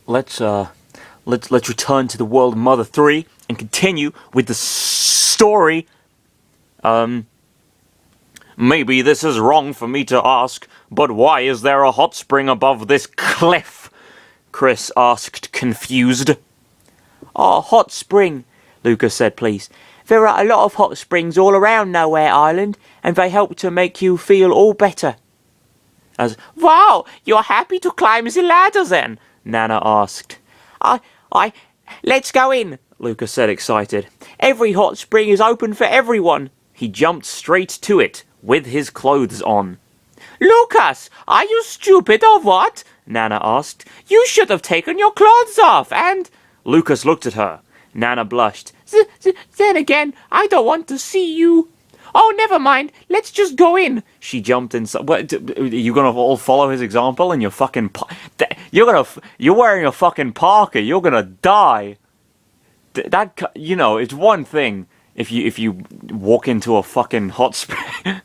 let's return to the World Mother 3 and continue with the story. Maybe this is wrong for me to ask, but why is there a hot spring above this cliff? Chris asked, confused. Oh, hot spring, Lucas said, please. There are a lot of hot springs all around Nowhere Island, and they help to make you feel all better. Wow, you're happy to climb the ladder then? Nana asked. Let's go in, Lucas said, excited. Every hot spring is open for everyone. He jumped straight to it, with his clothes on. Lucas, are you stupid or what? Nana asked. You should have taken your clothes off and... Lucas looked at her. Nana blushed. Then again, I don't want to see you. Oh, never mind. Let's just go in. She jumped inside. What, are you gonna all follow his example? And you're fucking... You're wearing a fucking parka. You're gonna die. That, you know, it's one thing if you walk into a fucking hot spring.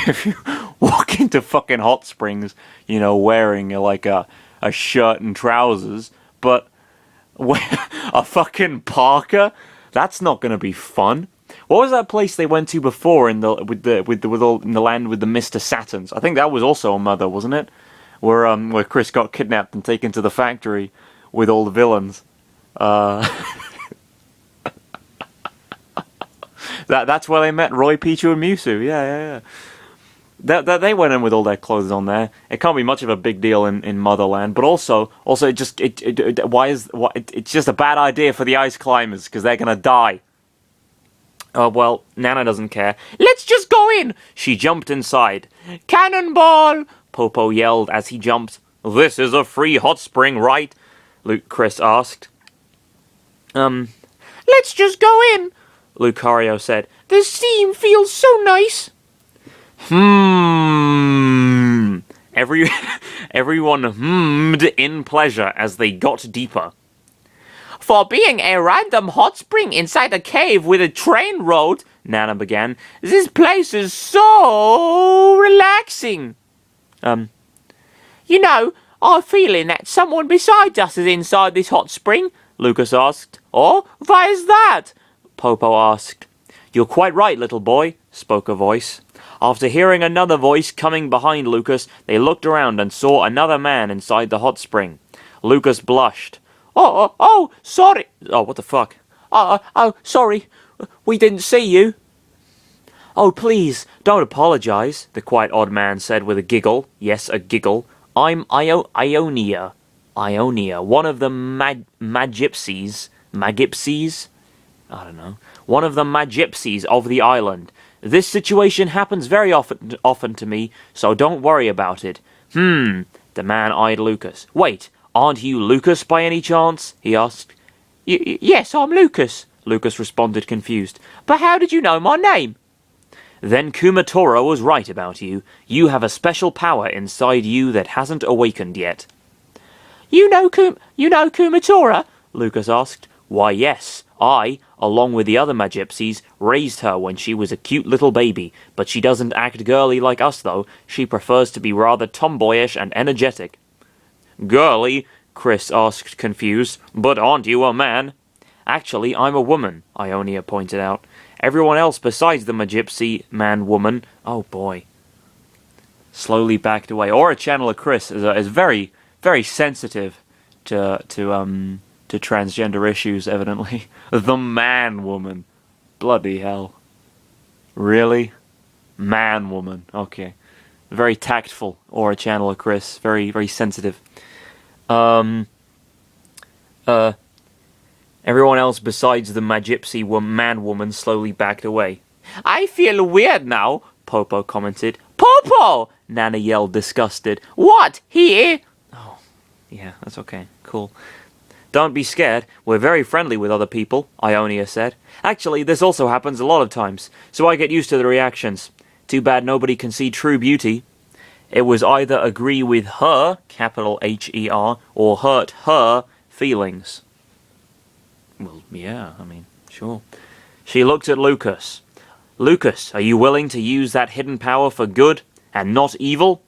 If you walk into fucking hot springs, you know, wearing like a shirt and trousers, but a fucking parka, that's not gonna be fun. What was that place they went to before in the land with the Mr. Saturns? I think that was also a Mother, wasn't it? Where Chris got kidnapped and taken to the factory with all the villains. That's where they met Roy, Pichu, and Mewtwo. Yeah. They went in with all their clothes on there. It can't be much of a big deal in Motherland, but also it's just a bad idea for the ice climbers because they're gonna die. Well, Nana doesn't care. Let's just go in. She jumped inside. Cannonball! Popo yelled as he jumped. This is a free hot spring, right? Chris asked. Let's just go in, Lucario said. The steam feels so nice. Everyone hummed in pleasure as they got deeper. For being a random hot spring inside a cave with a train road, Nana began, this place is so relaxing. You know, I'm feeling that someone beside us is inside this hot spring, Lucas asked. Oh, why is that? Popo asked. You're quite right, little boy, spoke a voice. After hearing another voice coming behind Lucas, they looked around and saw another man inside the hot spring. Lucas blushed. Oh, sorry. Oh, what the fuck? Sorry. We didn't see you. Oh, please, don't apologize, the quite odd man said with a giggle. Yes, a giggle. I'm Ionia. Ionia, one of the Magipsies. Magipsies? I don't know. One of the Magipsies of the island. This situation happens very often to me, so don't worry about it. The man eyed Lucas. Wait, aren't you Lucas by any chance? He asked. Yes, I'm Lucas, Lucas responded, confused. But how did you know my name? Then Kumatora was right about you. You have a special power inside you that hasn't awakened yet. You know Kumatora? Lucas asked. Why, yes. I, along with the other Magipsies, raised her when she was a cute little baby, but she doesn't act girly like us, though. She prefers to be rather tomboyish and energetic. Girly? Chris asked, confused. But aren't you a man? Actually, I'm a woman, Ionia pointed out. Everyone else besides the Magipsy man-woman... Oh, boy. Slowly backed away. Aura Channeler Chris is very, very sensitive to transgender issues, evidently. The man-woman. Bloody hell. Really? Man-woman. Okay. Very tactful, Aura Channeler Chris. Very, very sensitive. Everyone else besides the Magipsy man-woman slowly backed away. I feel weird now, Popo commented. Popo! Nana yelled, disgusted. What? Here? Oh, yeah, that's okay. Cool. Don't be scared. We're very friendly with other people, Ionia said. Actually, this also happens a lot of times, so I get used to the reactions. Too bad nobody can see true beauty. It was either agree with her, capital H-E-R, or hurt her feelings. Well, yeah, I mean, sure. She looked at Lucas. Lucas, are you willing to use that hidden power for good and not evil?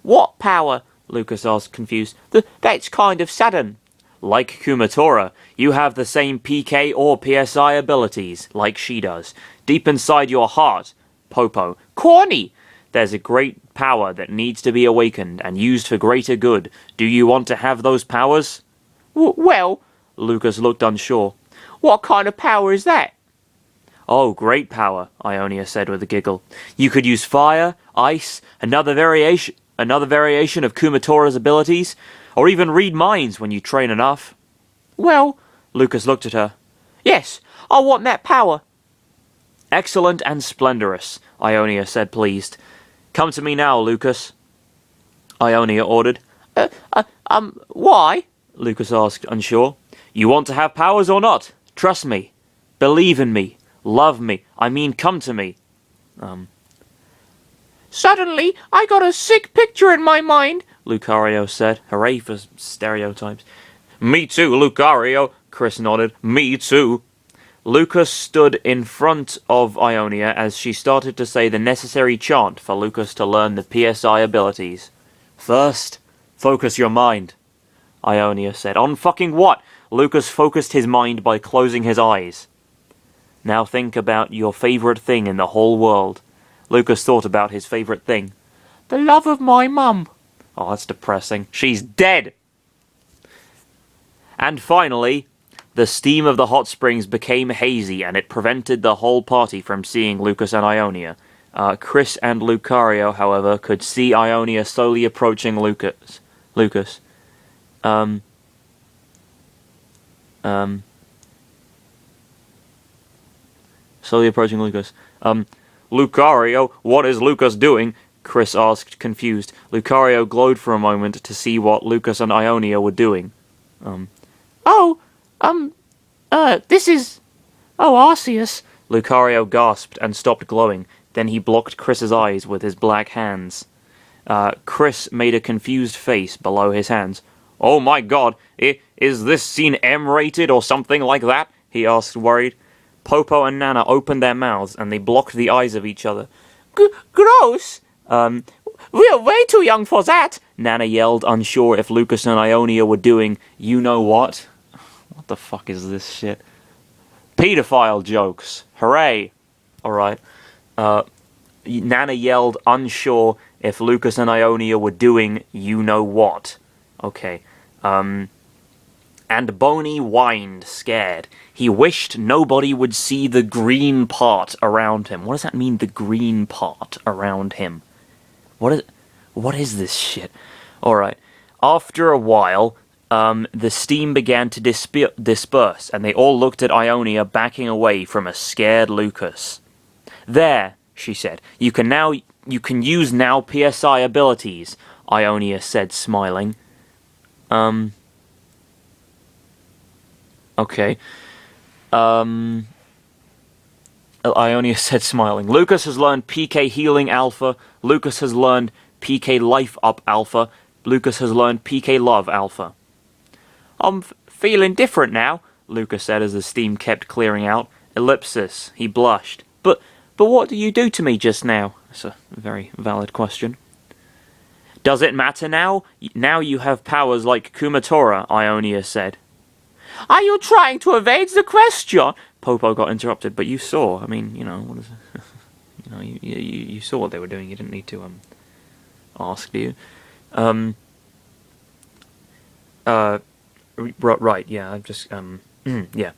What power? Lucas asked, confused. That's kind of sudden. like Kumatora, you have the same PK or PSI abilities, like she does. Deep inside your heart, Popo, corny! There's a great power that needs to be awakened and used for greater good. Do you want to have those powers? Well, Lucas looked unsure. what kind of power is that? Oh, great power, Ionia said with a giggle. You could use fire, ice, another variation of Kumatora's abilities, or even read minds when you train enough. Well, Lucas looked at her. yes, I want that power. Excellent and splendorous, Ionia said, pleased. Come to me now, Lucas, Ionia ordered. Why? Lucas asked, unsure. You want to have powers or not? Trust me. Believe in me. Love me. I mean, come to me. Suddenly, I got a sick picture in my mind, Lucario said. Hooray for stereotypes. Me too, Lucario, Chris nodded. Me too. Lucas stood in front of Ionia as she started to say the necessary chant for Lucas to learn the PSI abilities. First, focus your mind, Ionia said. On fucking what? Lucas focused his mind by closing his eyes. Now think about your favourite thing in the whole world. Lucas thought about his favourite thing. The love of my mum. Oh, that's depressing. She's dead! And finally, the steam of the hot springs became hazy, and it prevented the whole party from seeing Lucas and Ionia. Chris and Lucario, however, could see Ionia slowly approaching Lucas. Slowly approaching Lucas. Lucario, what is Lucas doing? Chris asked, confused. Lucario glowed for a moment to see what Lucas and Ionia were doing. This is... Oh, Arceus. Lucario gasped and stopped glowing. Then he blocked Chris's eyes with his black hands. Chris made a confused face below his hands. Oh my god, is this scene M-rated or something like that? He asked, worried. Popo and Nana opened their mouths and they blocked the eyes of each other. Gross! We're way too young for that! Nana yelled, unsure if Lucas and Ionia were doing you-know-what. What the fuck is this shit? Pedophile jokes. Hooray! Alright. Nana yelled, unsure if Lucas and Ionia were doing you-know-what. Okay. And Boney whined, scared. He wished nobody would see the green part around him. What does that mean, the green part around him? What is this shit? Alright. After a while, the steam began to disperse, and they all looked at Ionia backing away from a scared Lucas. There, she said. You can use now PSI abilities, Ionia said, smiling. Okay. Ionia said, smiling. Lucas has learned PK Healing Alpha. Lucas has learned PK Life Up Alpha. Lucas has learned PK Love Alpha. I'm feeling different now, Lucas said as the steam kept clearing out. Ellipsis. He blushed. But what did you do to me just now? That's a very valid question. Does it matter now? Now you have powers like Kumatora, Ionia said. Are you trying to evade the question? Popo got interrupted, but you saw. I mean, what is it? You saw what they were doing. You didn't need to ask, do you? Right, yeah, I'm just yeah.